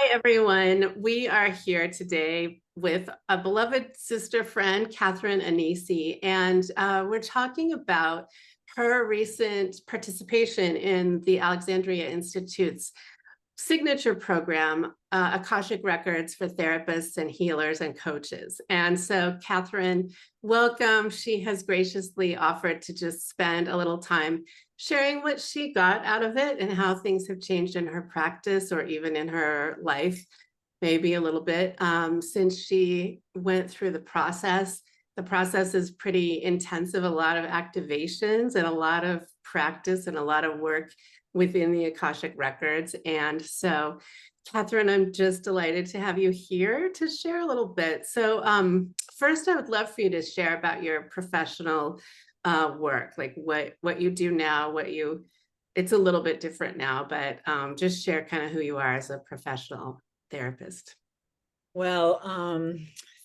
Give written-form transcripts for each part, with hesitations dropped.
Hi, everyone. We are here today with a beloved sister friend, Catherine Anisi, and we're talking about her recent participation in the Alexandria Institute's signature program, Akashic Records for therapists and healers and coaches. And so, Catherine, welcome. She has graciously offered to just spend a little time sharing what she got out of it and how things have changed in her practice or even in her life, maybe a little bit, since she went through the process. The process is pretty intensive, a lot of activations and a lot of practice and a lot of work within the Akashic Records. And so, Catherine, I'm just delighted to have you here to share a little bit. So first, I would love for you to share about your professional work, like what you do now, it's a little bit different now, but just share kind of who you are as a professional therapist. Well,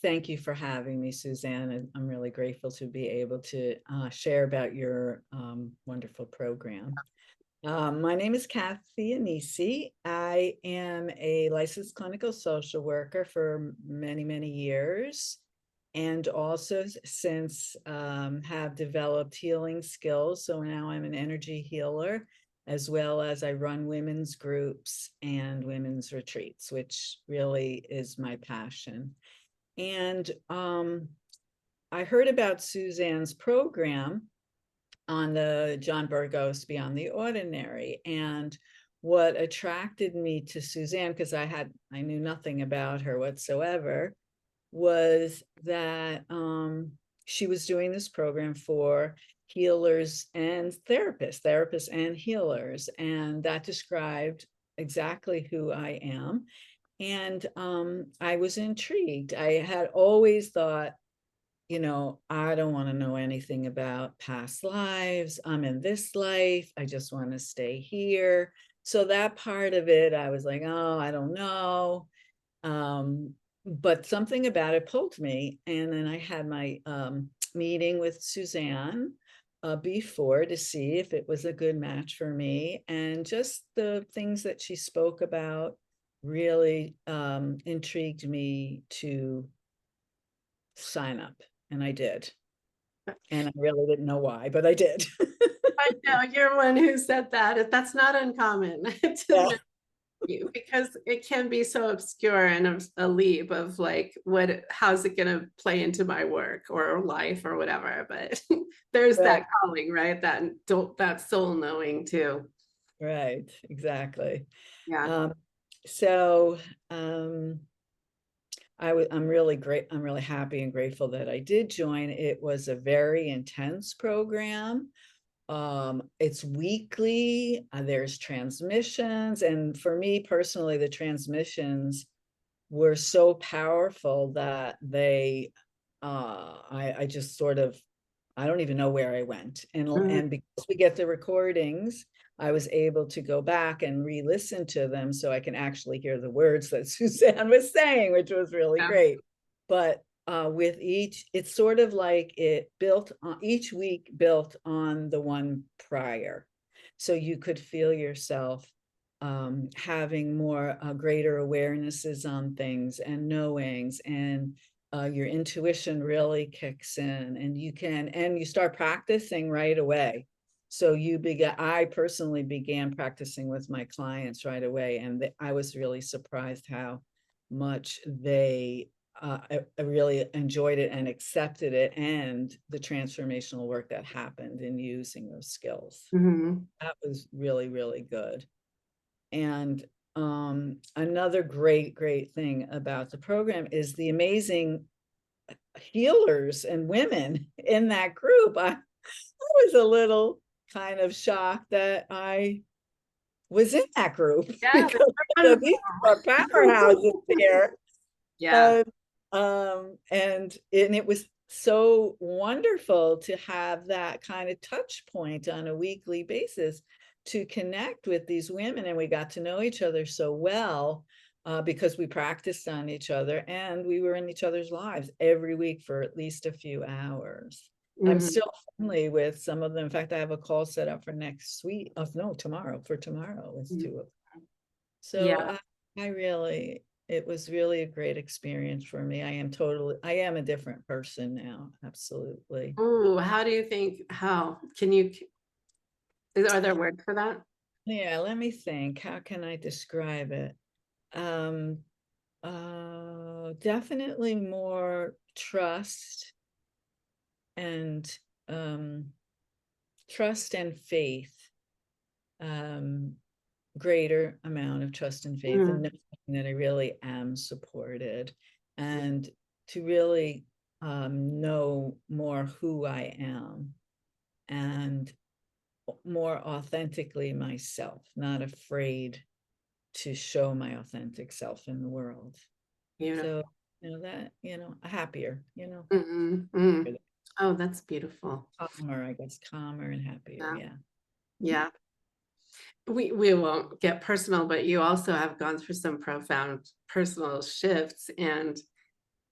thank you for having me, Suzanne. And I'm really grateful to be able to share about your wonderful program. My name is Cathy Anisi. I am a licensed clinical social worker for many, many years, and also since have developed healing skills. So now I'm an energy healer, as well as I run women's groups and women's retreats, which really is my passion. And I heard about Suzanne's program on the John Burgos Beyond the Ordinary. And what attracted me to Suzanne, because I knew nothing about her whatsoever, was that she was doing this program for healers and therapists and healers. And that described exactly who I am. And I was intrigued. I had always thought, I don't want to know anything about past lives. I'm in this life. I just want to stay here. So that part of it, I was like, oh, I don't know. But something about it pulled me. And then I had my meeting with Suzanne before to see if it was a good match for me. And just the things that she spoke about really intrigued me to sign up. And I did. And I really didn't know why, but I did. I know you're one who said that. That's not uncommon to Yeah. know you because it can be so obscure and a leap of like, how's it going to play into my work or life or whatever. But there's Right. that calling, right? That soul knowing too. Right. Exactly. Yeah. Um, so I'm really great. I'm really happy and grateful that I did join. It was a very intense program. It's weekly. There's transmissions, and for me personally, the transmissions were so powerful that I just sort of, I don't even know where I went. Mhm. And because we get the recordings, I was able to go back and re-listen to them so I can actually hear the words that Suzanne was saying, which was really Yeah. great. But with each, it's sort of like it built on each week built on the one prior. So you could feel yourself having more greater awarenesses on things and knowings, and your intuition really kicks in, and you start practicing right away. So I personally began practicing with my clients right away, and I was really surprised how much they I really enjoyed it and accepted it, and the transformational work that happened in using those skills. Mhm. That was really, really good. And another great thing about the program is the amazing healers and women in that group. I was a little kind of shocked that I was in that group Yeah. because these are powerhouses there. Yeah. Uh, and it was so wonderful to have that kind of touch point on a weekly basis to connect with these women, and we got to know each other so well because we practiced on each other and we were in each other's lives every week for at least a few hours. I'm Mhm. still friendly with some of them. In fact, I have a call set up for next week. Oh no, tomorrow, for tomorrow with two of them. So Yeah. It was really a great experience for me. I am a different person now. Absolutely. Oh, how do you think, how can you, are there words for that? Yeah, let me think. How can I describe it? Um, Definitely more and um, trust and faith. Um, Greater amount of trust and faith, and Mm, knowing that I really am supported, and to really know more who I am, and more authentically myself, not afraid to show my authentic self in the world. beautiful. So, happier, Mhm, mm. Oh, that's beautiful. calmer, I guess, calmer and happier. Yeah, Yeah. yeah. We won't get personal, but you also have gone through some profound personal shifts, and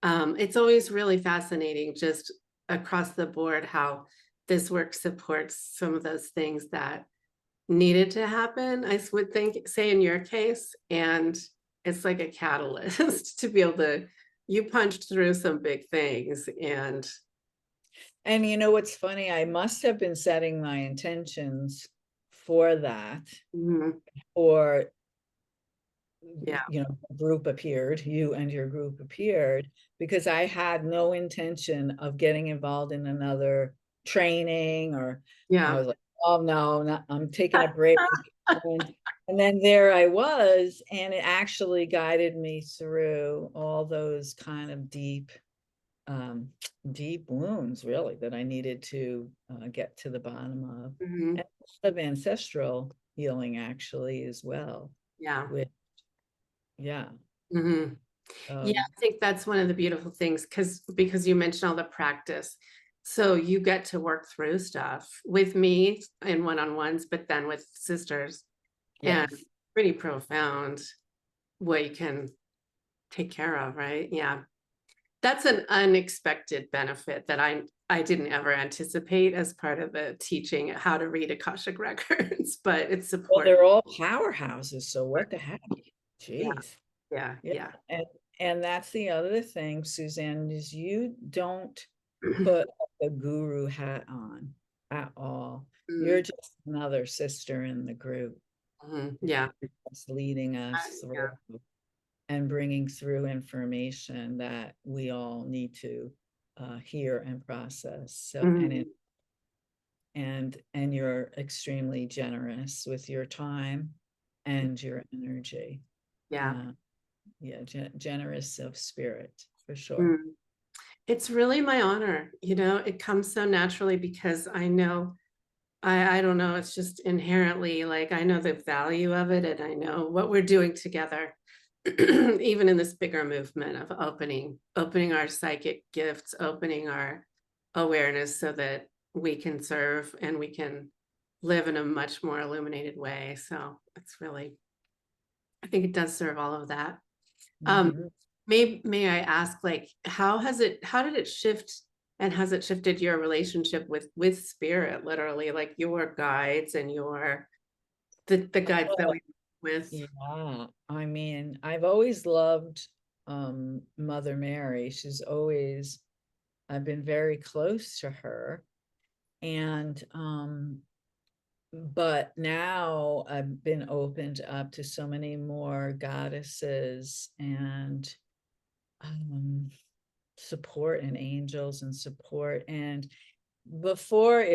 it's always really fascinating just across the board how this work supports some of those things that needed to happen, would think, say in your case, and it's like a catalyst to be able to, you punched through some big things and And you know what's funny? I must have been setting my intentions for that, mhm, or yeah, group appeared, you and your group appeared, because I had no intention of getting involved in another training, or I yeah. was like, oh no, I'm taking a break. And, and then there I was, and it actually guided me through all those kind of um, deep wounds, really, that I needed to get to the bottom of, Mhm, and of ancestral healing actually as well. yeah. With yeah, Mhm. Yeah, um, I think that's one of the beautiful things because you mentioned all the practice. So you get to work through stuff with me in one-on-ones, but then with sisters, and yes. pretty profound what you can take care of, right? Yeah. That's an unexpected benefit that I didn't ever anticipate as part of the teaching how to read Akashic Records, but it Well, supports. they're all powerhouses, so what the heck? Yeah, Jeez. yeah, Yeah. yeah. And that's the other thing, Suzanne, is you don't put the guru hat on at all. You're Mm, just another sister in the group, mhm, yeah, that's leading us yeah. through and bringing through information that we all need to hear and process. So, Mhm, and you're extremely generous with your time and your energy. yeah. Uh, yeah, generous of spirit for sure. Mm. It's really my honor. It comes so naturally because I know, I don't know, it's just inherently like I know the value of it and I know what we're doing together, even in this bigger movement of opening our psychic gifts, opening our awareness so that we can serve and we can live in a much more illuminated way. So it's really, I think it does serve all of that. Um, Mhm. may I ask, like, how did it shift and has it shifted your relationship with spirit, literally, like your guides and the guides that we with? Yeah, I mean, I've always loved Mother Mary. I've been very close to her. And but now I've been opened up to so many more goddesses and um support, and angels and support. And before,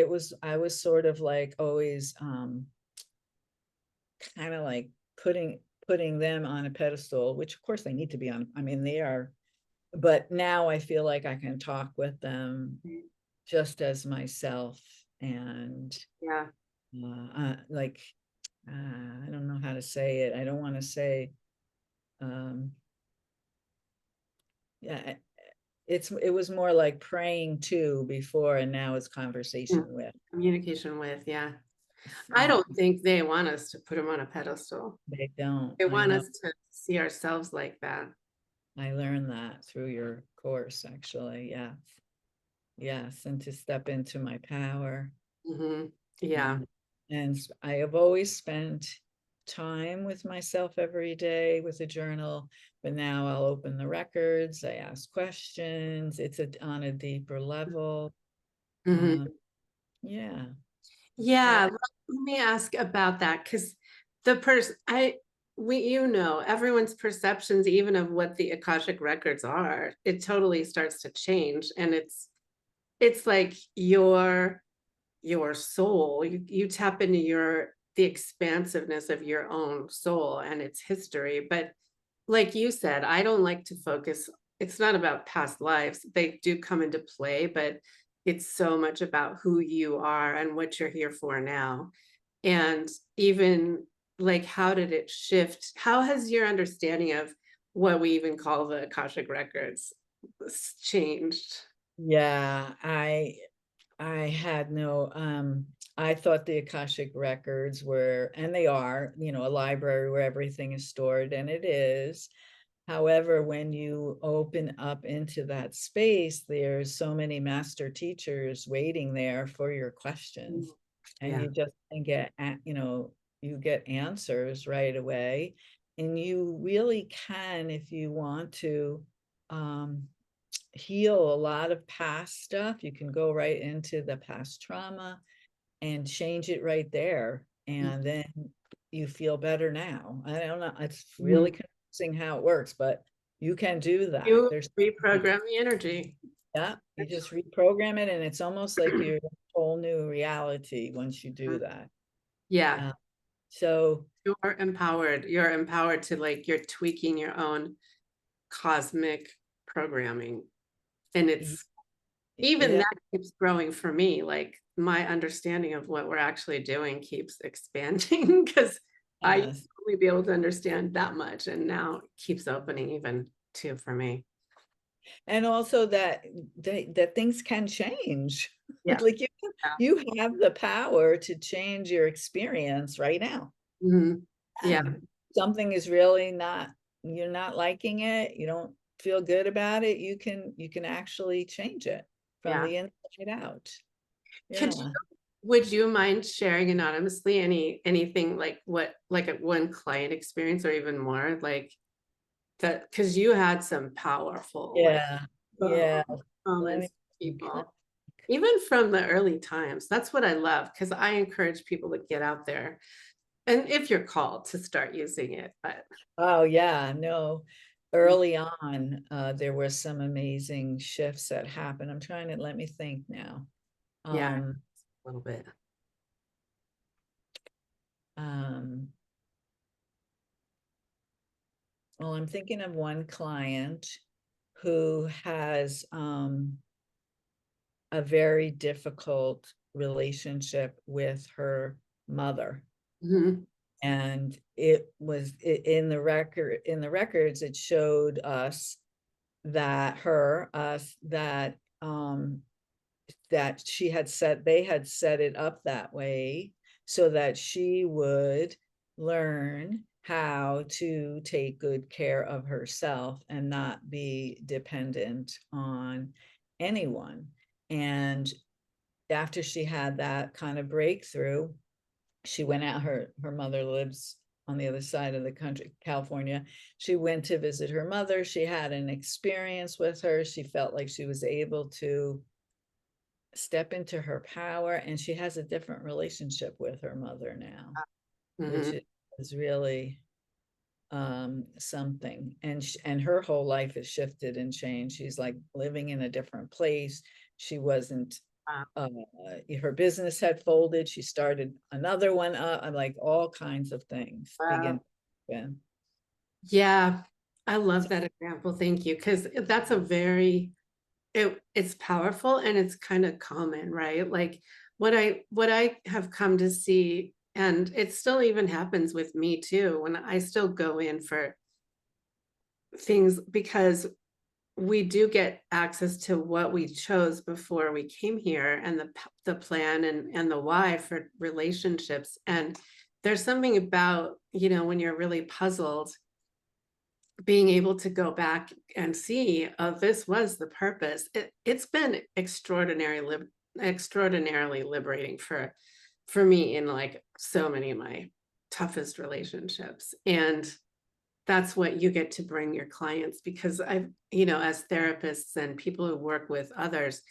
I was sort of like always kind of like putting them on a pedestal, which of course they need to be on. I mean, they are, but now I feel like I can talk with them just as myself. And Yeah. like I don't know how to say it. I don't want to say um yeah, it was more like praying to before, and now it's conversation Mm. with. Communication with, yeah. I Yeah, don't think they want us to put them on a pedestal. they don't. They I want know. us to see ourselves like that. I learned that through your course, actually. Yeah. Yes, and to step into my power. Hmm. Yeah. And, and I have always spent time with myself every day with a journal, but now I'll open the records, I ask questions, it's on a deeper level. Mhm. Um, yeah. So Yeah, let me ask about that because the person everyone's perceptions even of what the Akashic records are, it totally starts to change, and it's like your soul, you tap into the expansiveness of your own soul and its history. But like you said, I don't like to focus, it's not about past lives. They do come into play, but it's so much about who you are and what you're here for now. And even like, how did it shift? How has your understanding of what we even call the Akashic records changed? yeah, I had no I thought the Akashic records were, and they are, a library where everything is stored, and it is. However, when you open up into that space, there's so many master teachers waiting there for your questions, Mm. and Yeah. you just can get, you get answers right away, and you really can, if you want to, um, heal a lot of past stuff. You can go right into the past trauma and change it right there, and then you feel better now. I don't know, it's really Mhm. confusing how it works, but you can do that. You There's reprogram the energy. yeah, you just reprogram it, and it's almost like you're in a whole new reality once you do Mhm. that. Yeah, Uh, so you're empowered. You're empowered to, like, you're tweaking your own cosmic programming. And y- it's even yeah, that keeps growing for me. Like, my understanding of what we're actually doing keeps expanding because I used yes. to only be able to understand that much, and now it keeps opening even too for me. And also that that things can change. Yeah. Like Yeah. you have the power to change your experience right now. Mhm. Yeah. Something is really not, you're not liking it, you don't feel good about it, you can actually change it from Yeah. the inside out. Could Yeah. Would you mind sharing anonymously anything like what like a one client experience or even more like that? Because you had some powerful like Yeah. oh, Yeah. Let me moments, think. people, even from the early times. That's what I love because I encourage people to get out there and if you're called to start using it. But Oh yeah, no. Early on, there were some amazing shifts that happened. I'm trying to, let me think now. yeah, a Um, little bit. um, well, I'm thinking of one client who has a very difficult relationship with her mother. Mhm. And it was in the records, it showed us that her us that she had set they had set it up that way so that she would learn how to take good care of herself and not be dependent on anyone. And after she had that kind of breakthrough, she went out, her mother lives on the other side of the country, California. She went to visit her mother. She had an experience with her. She felt like she was able to step into her power, and she has a different relationship with her mother now, which Mhm. is really something. And her whole life has shifted and changed. She's like living in a different place. She wasn't Wow. uh, her business had folded. She started another one up, and like all kinds of things begin Wow. to happen. Yeah, I love that example. Thank you. Because that's a very it's powerful and it's kind of common, right? Like what I have come to see, and it still even happens with me too, when I still go in for things because we do get access to what we chose before we came here and the plan and the why for relationships. And there's something about, when you're really puzzled, being able to go back and see, oh, this was the purpose. It's been extraordinarily liberating for me in like so many of my toughest relationships. And that's what you get to bring your clients, because I've, as therapists and people who work with others,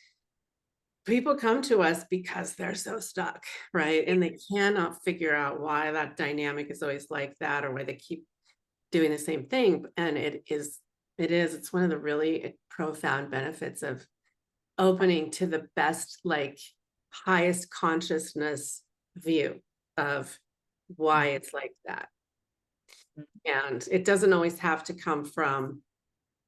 people come to us because they're so stuck, right? And they cannot figure out why that dynamic is always like that, or why they keep doing the same thing. And it's one of the really profound benefits of opening to the best, like highest consciousness view of why it's like that. And it doesn't always have to come from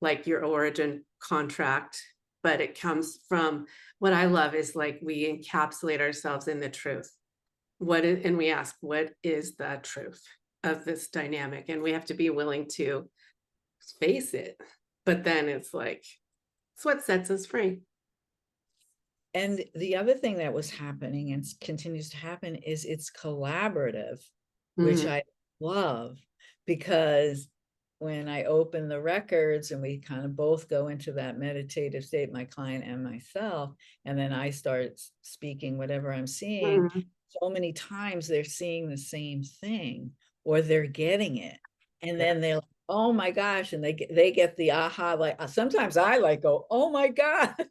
like your origin contract, but it comes from, what I love is like we encapsulate ourselves in the truth. And we ask, what is the truth of this dynamic? And we have to be willing to face it. But then it's like, it's what sets us free. And the other thing that was happening and continues to happen is it's collaborative, which I love, because when I open the records and we kind of both go into that meditative state, my client and myself, and then I start speaking whatever I'm seeing, so many times they're seeing the same thing or they're getting it. And then they're like, oh my gosh, and they get the aha. Like sometimes I like go, oh my God, I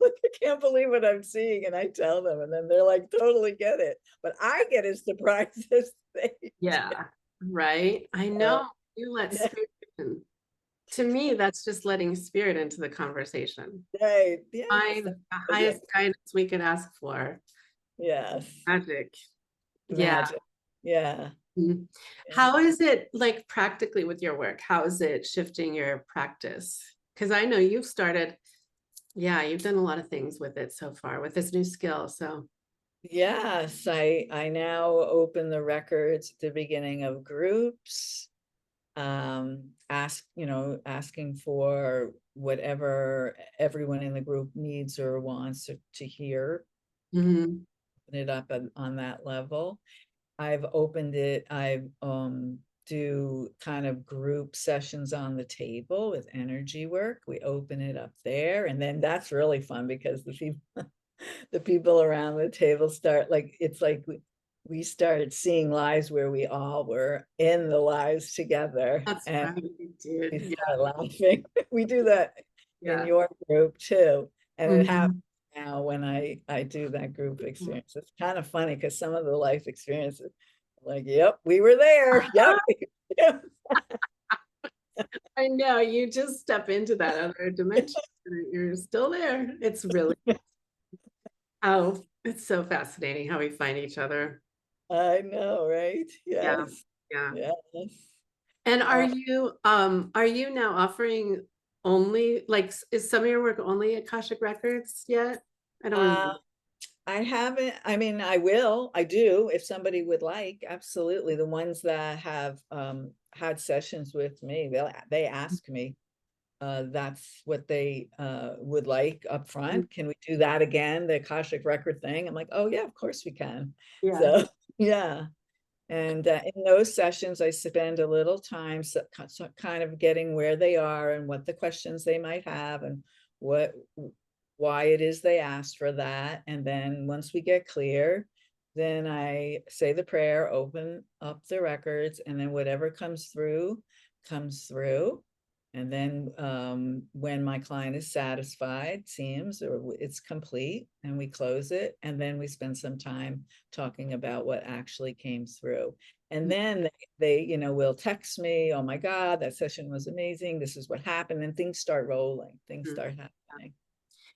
can't believe what I'm seeing, and I tell them, and then they're like, totally get it. But I get as surprised as they Yeah, right. I know. You let spirit in. To me, that's just letting spirit into the conversation. Right. The highest guidance we could ask for. Yes. Magic. Magic. Yeah. How is it like practically with your work? How is it shifting your practice? Because I know you've started, you've done a lot of things with it so far with this new skill. So yes, I now open the records at the beginning of groups, asking for whatever everyone in the group needs or wants to hear. Open it up on that level. I've opened it, I've do kind of group sessions on the table with energy work. We open it up there, and then that's really fun because the people around the table start, like, it's like we started seeing lives where we all were in the lives together. That's and right, dude. we start laughing. We do that in Yeah. your group too, and it happens now when I do that group experience. It's kind of funny because some of the life experiences, like, yep, we were there. Yep. I know, you just step into that other dimension. You're still there. It's really, it's so fascinating how we find each other. I know, right? Yeah. Yes. Yeah. Yes. And are you now offering only, like, is some of your work only Akashic Records yet? I don't remember. I haven't, I mean, I do, if somebody would like, absolutely. The ones that have had sessions with me, they ask me, that's what they would like up front. Can we do that again, the Akashic record thing? I'm like, oh yeah, of course we can. Yeah. So yeah. And in those sessions, I spend a little time kind of getting where they are and what the questions they might have and why it is they asked for that. And then once we get clear, then I say the prayer, open up the records, and then whatever comes through, comes through. And then when my client is satisfied, seems, or it's complete, and we close it, and then we spend some time talking about what actually came through. And then they will text me, oh my God, that session was amazing. This is what happened. And things start rolling. Things start happening.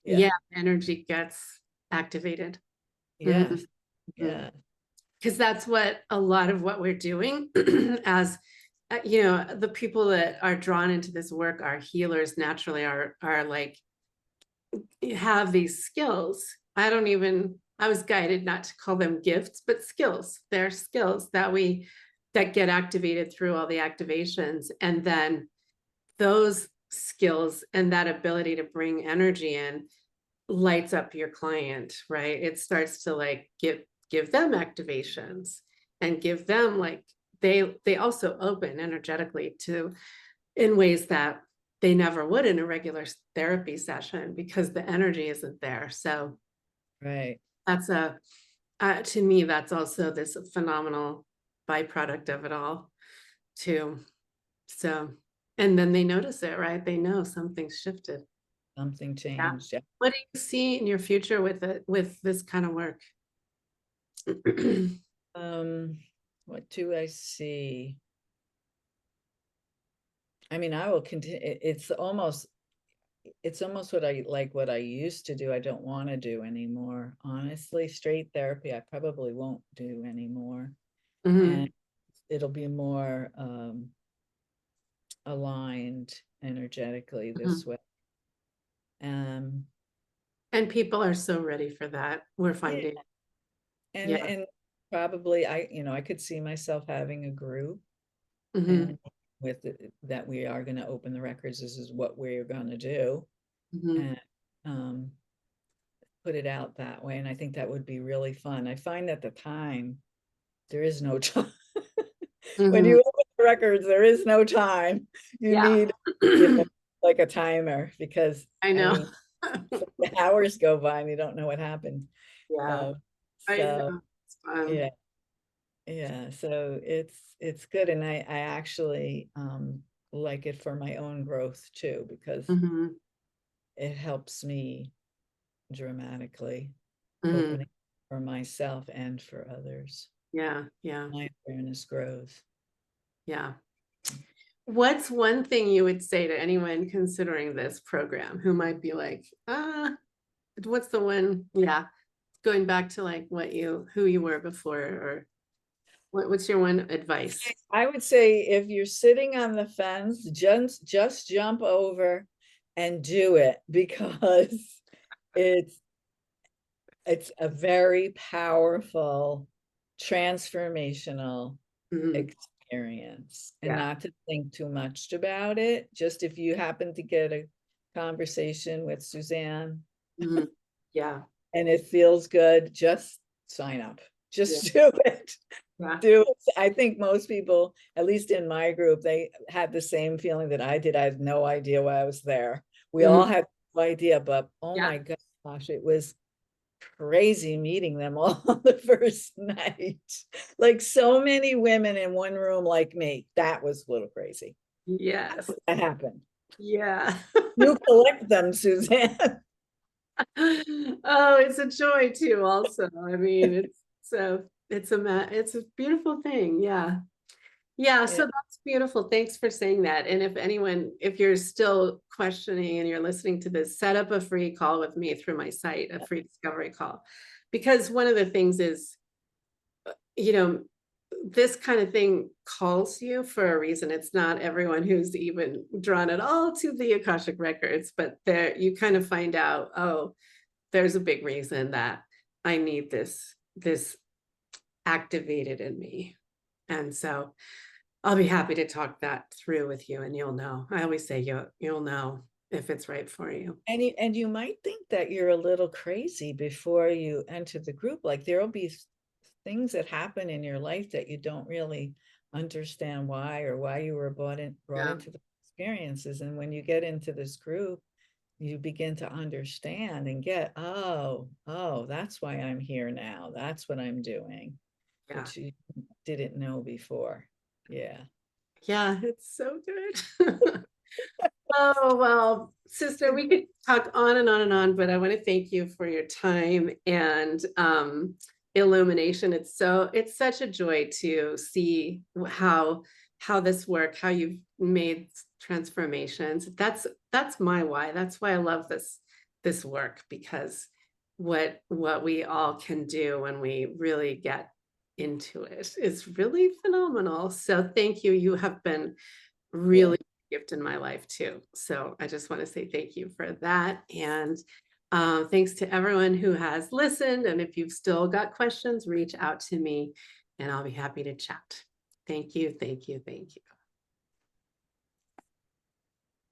Yeah, energy gets activated. Yes. Yeah. Because that's what a lot of what we're doing as the people that are drawn into this work are healers naturally, are like, have these skills. I was guided not to call them gifts, but skills. They're skills that get activated through all the activations. And then those skills and that ability to bring energy in lights up your client, right? It starts to like give them activations and give them like, they also open energetically to, in ways that they never would in a regular therapy session, because the energy isn't there. So right. that's to me, that's also this phenomenal byproduct of it all too. So, and then they notice it, right? They know something's shifted. Something Yeah. changed. Yeah. What do you see in your future with it, with this kind of work? What do I see? I mean, I will continue. It's almost what I used to do. I don't want to do anymore. Honestly, straight therapy, I probably won't do anymore. And it'll be more aligned energetically this way. And people are so ready for that, we're finding. And probably I could see myself having a group Mm-hmm. and with that we are going to open the records. This is what we're going to do. Mm-hmm. And put it out that way. And I think that would be really fun. I find at the time there is no time. When you open the records, there is no time. You need like a timer, because I know. mean, the hours go by and you don't know what happened. Yeah. I So know. It's fun. yeah, so it's good. And I actually like it for my own growth too, because it helps me dramatically, opening for myself and for others. Yeah. My awareness grows. Yeah. What's one thing you would say to anyone considering this program who might be like, what's the one? Yeah. Going back to like who you were before, or what's your one advice? I would say if you're sitting on the fence, just jump over and do it, because it's a very powerful, transformational experience. And not to think too much about it. Just if you happen to get a conversation with Suzanne, yeah, and it feels good, just sign up. Just do it. Do it. I think most people, at least in my group, they had the same feeling that I did. I had no idea why I was there. We all had no idea, but oh my gosh, it was crazy meeting them all on the first night. Like so many women in one room like me. That was a little crazy. Yes. That happened. Yeah. You collect them, Suzanne. Oh, it's a joy too, also. I mean, it's a beautiful thing. Yeah. So that's beautiful. Thanks for saying that. And if you're still questioning and you're listening to this, set up a free call with me through my site, a free discovery call. Because one of the things is, this kind of thing calls you for a reason. It's not everyone who's even drawn at all to the Akashic Records, but there you kind of find out, oh, there's a big reason that I need this activated in me. And so I'll be happy to talk that through with you, and you'll know. I always say you'll know if it's right for you. And you might think that you're a little crazy before you enter the group. Like there'll be things that happen in your life that you don't really understand why you were brought into the experiences. And when you get into this group, you begin to understand and get, oh, that's why I'm here now. That's what I'm doing, which you didn't know before. Yeah, it's so good. Oh, well, sister, we could talk on and on and on, but I want to thank you for your time and illumination. It's such a joy to see how this work, how you've made transformations. That's my why. That's why I love this work, because what we all can do when we really get into it is really phenomenal. So thank you. You have been really gift in my life too. So I just want to say thank you for that. And thanks to everyone who has listened. And if you've still got questions, reach out to me and I'll be happy to chat. Thank you. Thank you. Thank you.